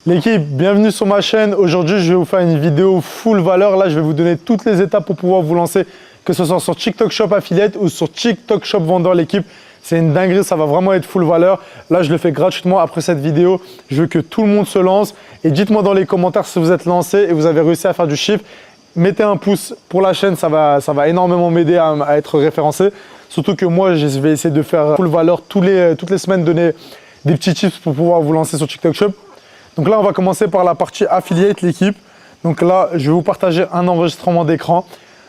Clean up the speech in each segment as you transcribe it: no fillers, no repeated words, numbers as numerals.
L'équipe, bienvenue sur ma chaîne. Aujourd'hui, je vais vous faire une vidéo full valeur. Là, je vais vous donner toutes les étapes pour pouvoir vous lancer, que ce soit sur TikTok Shop Affiliate ou sur TikTok Shop Vendeur. L'équipe, c'est une dinguerie, ça va vraiment être full valeur. Là, je le fais gratuitement après cette vidéo. Je veux que tout le monde se lance. Et dites-moi dans les commentaires si vous êtes lancé et vous avez réussi à faire du chiffre. Mettez un pouce pour la chaîne, ça va énormément m'aider à être référencé. Surtout que moi, je vais essayer de faire full valeur toutes les semaines, donner des petits tips pour pouvoir vous lancer sur TikTok Shop. Donc là, on va commencer par la partie affiliate, l'équipe. Donc là, je vais vous partager un enregistrement d'écran.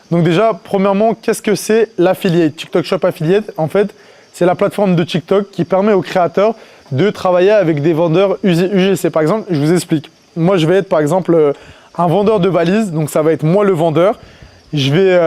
Donc déjà, premièrement, qu'est-ce que c'est l'affiliate? TikTok Shop Affiliate, en fait, c'est la plateforme de TikTok qui permet aux créateurs de travailler avec des vendeurs UGC. Par exemple, je vous explique. Moi, je vais être par exemple un vendeur de valises. Donc ça va être moi le vendeur. Je vais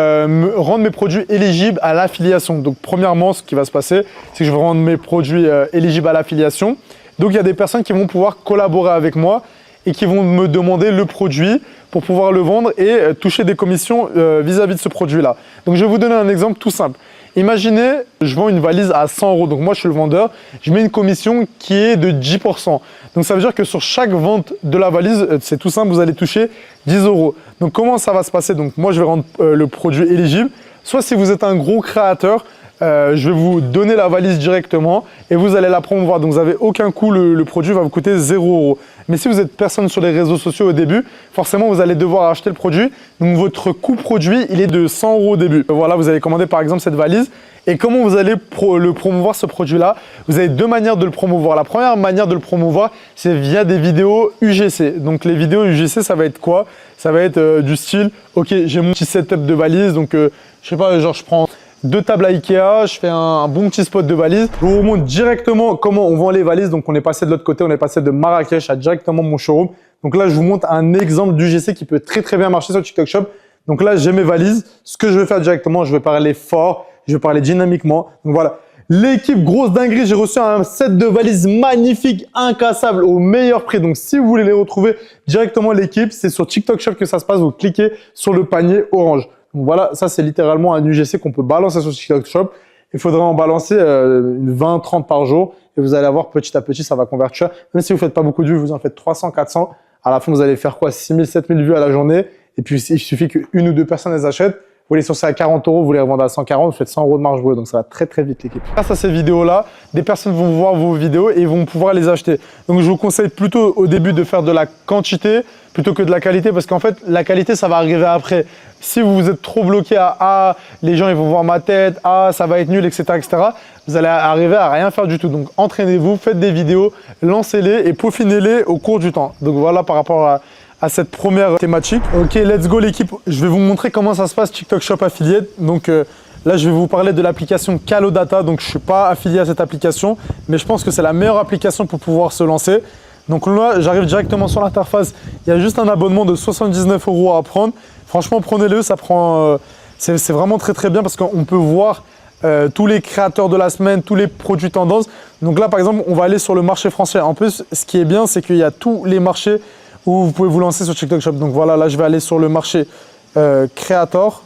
rendre mes produits éligibles à l'affiliation. Donc premièrement, ce qui va se passer, c'est que je vais rendre mes produits éligibles à l'affiliation. Donc, il y a des personnes qui vont pouvoir collaborer avec moi et qui vont me demander le produit pour pouvoir le vendre et toucher des commissions vis-à-vis de ce produit-là. Donc, je vais vous donner un exemple tout simple. Imaginez, je vends une valise à 100 €. Donc, moi, je suis le vendeur. Je mets une commission qui est de 10%. Donc, ça veut dire que sur chaque vente de la valise, c'est tout simple, vous allez toucher 10 €. Donc, comment ça va se passer? Donc, moi, je vais rendre le produit éligible. Soit si vous êtes un gros créateur, je vais vous donner la valise directement et vous allez la promouvoir. Donc, vous n'avez aucun coût, le produit va vous coûter 0 €. Mais si vous êtes personne sur les réseaux sociaux au début, forcément, vous allez devoir acheter le produit. Donc, votre coût produit, il est de 100 € au début. Voilà, vous allez commander par exemple cette valise. Et comment vous allez le promouvoir, ce produit-là? Vous avez deux manières de le promouvoir. La première manière de le promouvoir, c'est via des vidéos UGC. Donc, les vidéos UGC, ça va être quoi? Ça va être du style, ok, j'ai mon petit setup de valise. Donc, je sais pas, genre, je prends 2 tables à Ikea, je fais un bon petit spot de valise. Je vous remontre directement comment on vend les valises. Donc, on est passé de l'autre côté, on est passé de Marrakech à directement mon showroom. Donc là, je vous montre un exemple d'UGC qui peut très bien marcher sur TikTok Shop. Donc là, j'ai mes valises. Ce que je vais faire directement, je vais parler fort, je vais parler dynamiquement. Donc voilà. L'équipe, grosse dinguerie, j'ai reçu un set de valises magnifique, incassable, au meilleur prix. Donc, si vous voulez les retrouver directement, l'équipe, c'est sur TikTok Shop que ça se passe. Vous cliquez sur le panier orange. Donc voilà, ça c'est littéralement un UGC qu'on peut balancer sur TikTok Shop. Il faudrait en balancer une 20-30 par jour et vous allez avoir petit à petit, ça va convertir. Même si vous faites pas beaucoup de vues, vous en faites 300, 400. À la fin, vous allez faire quoi? 6000, 7000 vues à la journée. Et puis, il suffit qu'une ou deux personnes les achètent. Vous les sourcez à 40 €, vous les revendez à 140, vous faites 100 € de marge brute. Donc, ça va très vite, l'équipe. Grâce à ces vidéos-là, des personnes vont voir vos vidéos et vont pouvoir les acheter. Donc, je vous conseille plutôt au début de faire de la quantité plutôt que de la qualité parce qu'en fait, la qualité, ça va arriver après. Si vous êtes trop bloqué à « Ah, les gens, ils vont voir ma tête. Ah, ça va être nul, etc. », vous allez arriver à rien faire du tout. Donc, entraînez-vous, faites des vidéos, lancez-les et peaufinez-les au cours du temps. Donc, voilà par rapport à cette première thématique. Ok, let's go l'équipe. Je vais vous montrer comment ça se passe TikTok Shop Affiliate. Donc là, je vais vous parler de l'application Calodata. Donc je ne suis pas affilié à cette application, mais je pense que c'est la meilleure application pour pouvoir se lancer. Donc là, j'arrive directement sur l'interface. Il y a juste un abonnement de 79 € à prendre. Franchement, prenez-le. Ça prend, c'est vraiment très bien parce qu'on peut voir tous les créateurs de la semaine, tous les produits tendances. Donc là, par exemple, on va aller sur le marché français. En plus, ce qui est bien, c'est qu'il y a tous les marchés où vous pouvez vous lancer sur TikTok Shop. Donc voilà, là, je vais aller sur le marché Creator.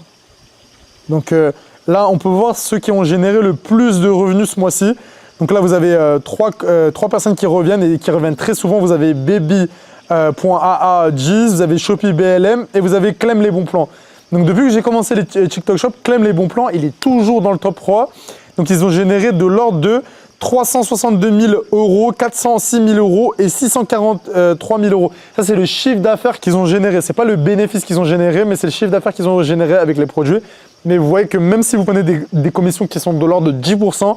Donc là, on peut voir ceux qui ont généré le plus de revenus ce mois-ci. Donc là, vous avez trois personnes qui reviennent et qui reviennent très souvent. Vous avez Baby.aa Jeez, vous avez Shopee BLM et vous avez Clem les bons plans. Donc depuis que j'ai commencé les TikTok Shop, Clem les bons plans, il est toujours dans le top 3. Donc ils ont généré de l'ordre de 362 000 €, 406 000 € et 643 000 €. Ça, c'est le chiffre d'affaires qu'ils ont généré. Ce n'est pas le bénéfice qu'ils ont généré, mais c'est le chiffre d'affaires qu'ils ont généré avec les produits. Mais vous voyez que même si vous prenez des commissions qui sont de l'ordre de 10%,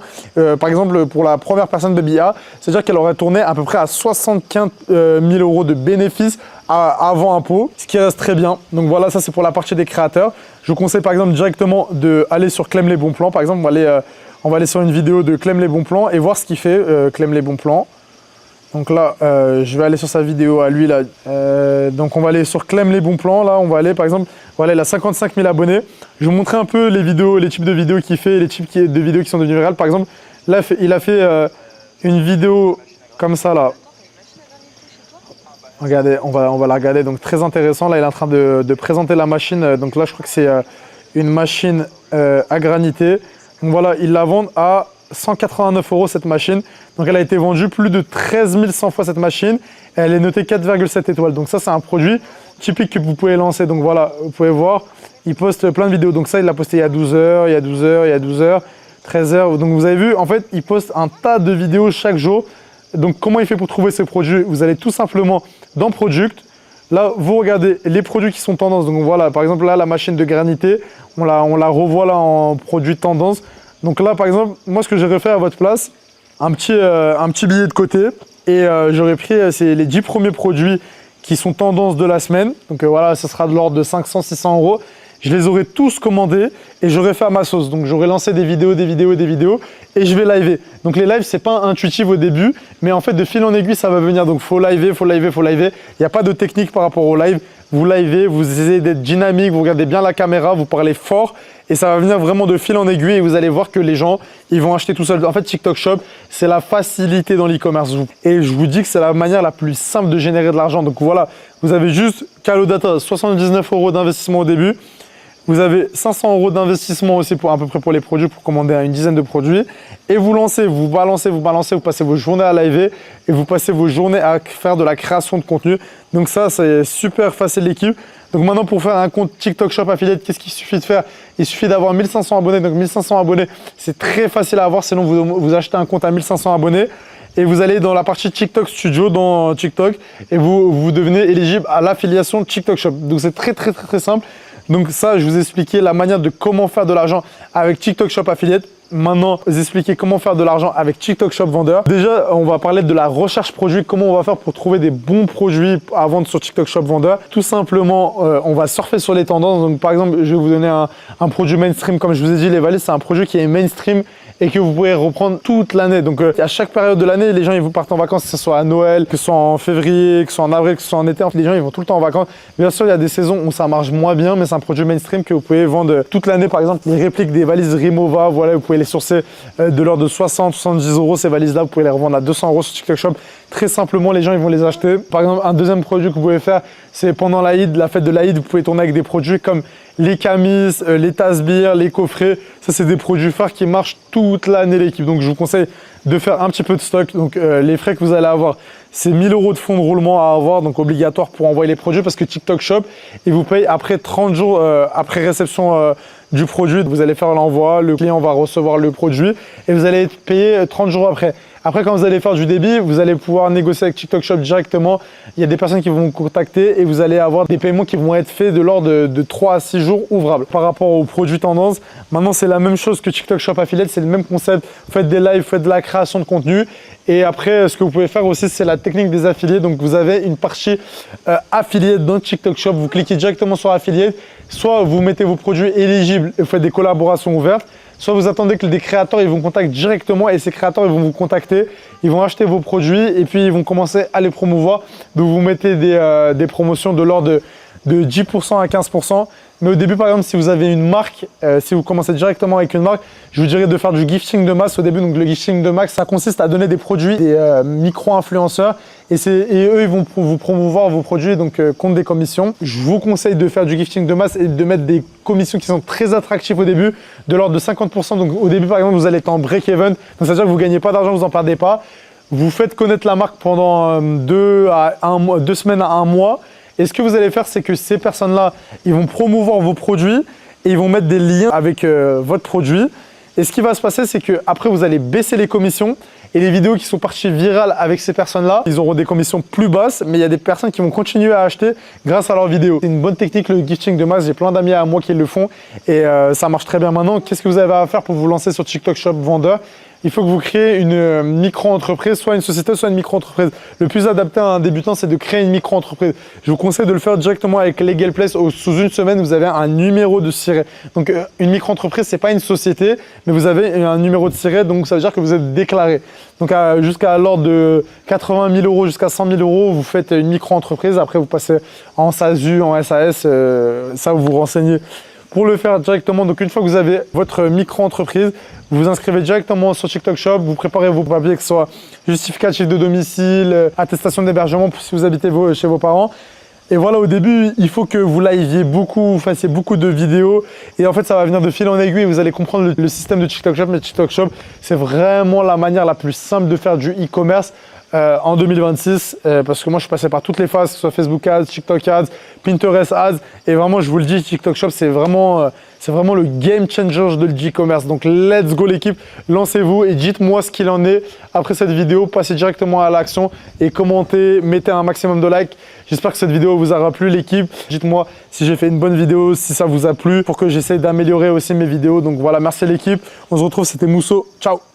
par exemple, pour la première personne Baby A, c'est-à-dire qu'elle aurait tourné à peu près à 75 000 € de bénéfices avant impôt, ce qui reste très bien. Donc voilà, ça, c'est pour la partie des créateurs. Je vous conseille, par exemple, directement d'aller sur Clem les bons plans. Par exemple, on va aller sur une vidéo de Clem les bons plans et voir ce qu'il fait, Clem les bons plans. Donc là, je vais aller sur sa vidéo à lui. Là. Donc on va aller sur Clem les bons plans. Là, on va aller, par exemple, voilà, il a 55 000 abonnés. Je vais vous montrer un peu les vidéos, les types de vidéos qu'il fait, les types de vidéos qui sont devenues virales. Par exemple, là, il a fait une vidéo comme ça, là. Regardez, on va la regarder. Donc très intéressant. Là, il est en train de présenter la machine. Donc là, je crois que c'est une machine à graniter. Donc voilà, il la vend à 189 € cette machine. Donc elle a été vendue plus de 13 100 fois cette machine. Et elle est notée 4,7 étoiles. Donc ça, c'est un produit typique que vous pouvez lancer. Donc voilà, vous pouvez voir, il poste plein de vidéos. Donc ça, il l'a posté il y a 12 heures, il y a 12 heures, il y a 12 heures, 13 heures. Donc vous avez vu, en fait, il poste un tas de vidéos chaque jour. Donc comment il fait pour trouver ces produits? Vous allez tout simplement dans Product. Là, vous regardez les produits qui sont tendance. Donc voilà, par exemple, là, la machine de granité, on la revoit là en produit tendance. Donc là, par exemple, moi, ce que j'aurais fait à votre place, un petit billet de côté. Et j'aurais pris les 10 premiers produits qui sont tendance de la semaine. Donc voilà, ça sera de l'ordre de 500-600 €. Je les aurais tous commandés et j'aurais fait à ma sauce. Donc j'aurais lancé des vidéos et je vais liver. Donc les lives, c'est pas intuitif au début, mais en fait de fil en aiguille, ça va venir. Donc faut liver. Il n'y a pas de technique par rapport au live. Vous livez, vous essayez d'être dynamique, vous regardez bien la caméra, vous parlez fort et ça va venir vraiment de fil en aiguille et vous allez voir que les gens, ils vont acheter tout seuls. En fait, TikTok Shop, c'est la facilité dans l'e-commerce. Et je vous dis que c'est la manière la plus simple de générer de l'argent. Donc voilà, vous avez juste Calodata, 79 € d'investissement au début. Vous avez 500 € d'investissement aussi pour à peu près pour les produits, pour commander une dizaine de produits. Et vous lancez, vous balancez, vous passez vos journées à liver et vous passez vos journées à faire de la création de contenu. Donc ça, c'est super facile l'équipe. Donc maintenant, pour faire un compte TikTok Shop Affiliate, qu'est-ce qu'il suffit de faire? Il suffit d'avoir 1500 abonnés. Donc 1500 abonnés, c'est très facile à avoir. Sinon, vous achetez un compte à 1500 abonnés. Et vous allez dans la partie TikTok Studio dans TikTok et vous devenez éligible à l'affiliation TikTok Shop. Donc c'est très simple. Donc ça, je vous ai expliqué la manière de comment faire de l'argent avec TikTok Shop Affiliate. Maintenant, je vais vous expliquer comment faire de l'argent avec TikTok Shop Vendeur. Déjà, on va parler de la recherche produit, comment on va faire pour trouver des bons produits à vendre sur TikTok Shop Vendeur. Tout simplement, on va surfer sur les tendances. Donc par exemple, je vais vous donner un produit mainstream. Comme je vous ai dit, les valises, c'est un produit qui est mainstream et que vous pouvez reprendre toute l'année. Donc à chaque période de l'année, les gens ils vous partent en vacances, que ce soit à Noël, que ce soit en février, que ce soit en avril, que ce soit en été. Les gens ils vont tout le temps en vacances. Bien sûr, il y a des saisons où ça marche moins bien, mais c'est un produit mainstream que vous pouvez vendre toute l'année. Par exemple, les répliques des valises Rimowa, voilà, vous pouvez les sourcer de l'ordre de 60-70 €. Ces valises-là, vous pouvez les revendre à 200 € sur TikTok Shop. Très simplement, les gens ils vont les acheter. Par exemple, un deuxième produit que vous pouvez faire, c'est pendant l'Aïd, la fête de l'Aïd, vous pouvez tourner avec des produits comme les camises, les tasbires, les coffrets. Ça, c'est des produits phares qui marchent toute l'année, l'équipe. Donc, je vous conseille de faire un petit peu de stock. Donc, les frais que vous allez avoir, c'est 1000 € de fonds de roulement à avoir, donc obligatoire pour envoyer les produits parce que TikTok Shop, il vous paye après 30 jours après réception du produit. Vous allez faire l'envoi, le client va recevoir le produit et vous allez être payé 30 jours après. Après, quand vous allez faire du débit, vous allez pouvoir négocier avec TikTok Shop directement. Il y a des personnes qui vont vous contacter et vous allez avoir des paiements qui vont être faits de l'ordre de 3 à 6 jours ouvrables. Par rapport aux produits tendance, maintenant, c'est la même chose que TikTok Shop Affiliate. C'est le même concept. Vous faites des lives, vous faites de la création de contenu. Et après, ce que vous pouvez faire aussi, c'est la technique des affiliés. Donc, vous avez une partie affiliate dans TikTok Shop. Vous cliquez directement sur affiliate. Soit vous mettez vos produits éligibles et vous faites des collaborations ouvertes. Soit vous attendez que des créateurs ils vous contactent directement et ces créateurs ils vont vous contacter, ils vont acheter vos produits et puis ils vont commencer à les promouvoir. Donc vous mettez des promotions de l'ordre de 10% à 15%. Mais au début, par exemple, si vous avez une marque, si vous commencez directement avec une marque, je vous dirais de faire du gifting de masse au début. Donc le gifting de masse, ça consiste à donner des produits, des micro-influenceurs et eux, ils vont vous promouvoir vos produits donc contre des commissions. Je vous conseille de faire du gifting de masse et de mettre des commissions qui sont très attractives au début, de l'ordre de 50%. Donc au début, par exemple, vous allez être en break-even. Donc ça veut dire que vous ne gagnez pas d'argent, vous n'en perdez pas. Vous faites connaître la marque pendant 2 semaines à 1 mois. Et ce que vous allez faire, c'est que ces personnes-là, ils vont promouvoir vos produits et ils vont mettre des liens avec votre produit. Et ce qui va se passer, c'est qu'après, vous allez baisser les commissions et les vidéos qui sont parties virales avec ces personnes-là, ils auront des commissions plus basses, mais il y a des personnes qui vont continuer à acheter grâce à leurs vidéos. C'est une bonne technique, le gifting de masse. J'ai plein d'amis à moi qui le font et ça marche très bien maintenant. Qu'est-ce que vous avez à faire pour vous lancer sur TikTok Shop Vendeur? Il faut que vous créez une micro-entreprise, soit une société, soit une micro-entreprise. Le plus adapté à un débutant, c'est de créer une micro-entreprise. Je vous conseille de le faire directement avec Legal Place. Sous une semaine, vous avez un numéro de siret. Donc, une micro-entreprise, ce n'est pas une société, mais vous avez un numéro de siret, donc ça veut dire que vous êtes déclaré. Donc, jusqu'à l'ordre de 80 000 € jusqu'à 100 000 €, vous faites une micro-entreprise. Après, vous passez en SASU, en SAS, ça, vous vous renseignez. Pour le faire directement, donc une fois que vous avez votre micro-entreprise, vous vous inscrivez directement sur TikTok Shop, vous préparez vos papiers, que ce soit justificatif de domicile, attestation d'hébergement si vous habitez chez vos parents. Et voilà, au début, il faut que vous liviez beaucoup, vous fassiez beaucoup de vidéos. Et en fait, ça va venir de fil en aiguille. Vous allez comprendre le système de TikTok Shop. Mais TikTok Shop, c'est vraiment la manière la plus simple de faire du e-commerce en 2026. Parce que moi, je suis passé par toutes les phases, que ce soit Facebook Ads, TikTok Ads, Pinterest Ads. Et vraiment, je vous le dis, TikTok Shop, c'est vraiment le game changer de l'e-commerce. Donc, let's go l'équipe, lancez-vous et dites-moi ce qu'il en est après cette vidéo. Passez directement à l'action et commentez, mettez un maximum de likes. J'espère que cette vidéo vous aura plu l'équipe. Dites-moi si j'ai fait une bonne vidéo, si ça vous a plu pour que j'essaye d'améliorer aussi mes vidéos. Donc voilà, merci l'équipe. On se retrouve, c'était Mousso. Ciao.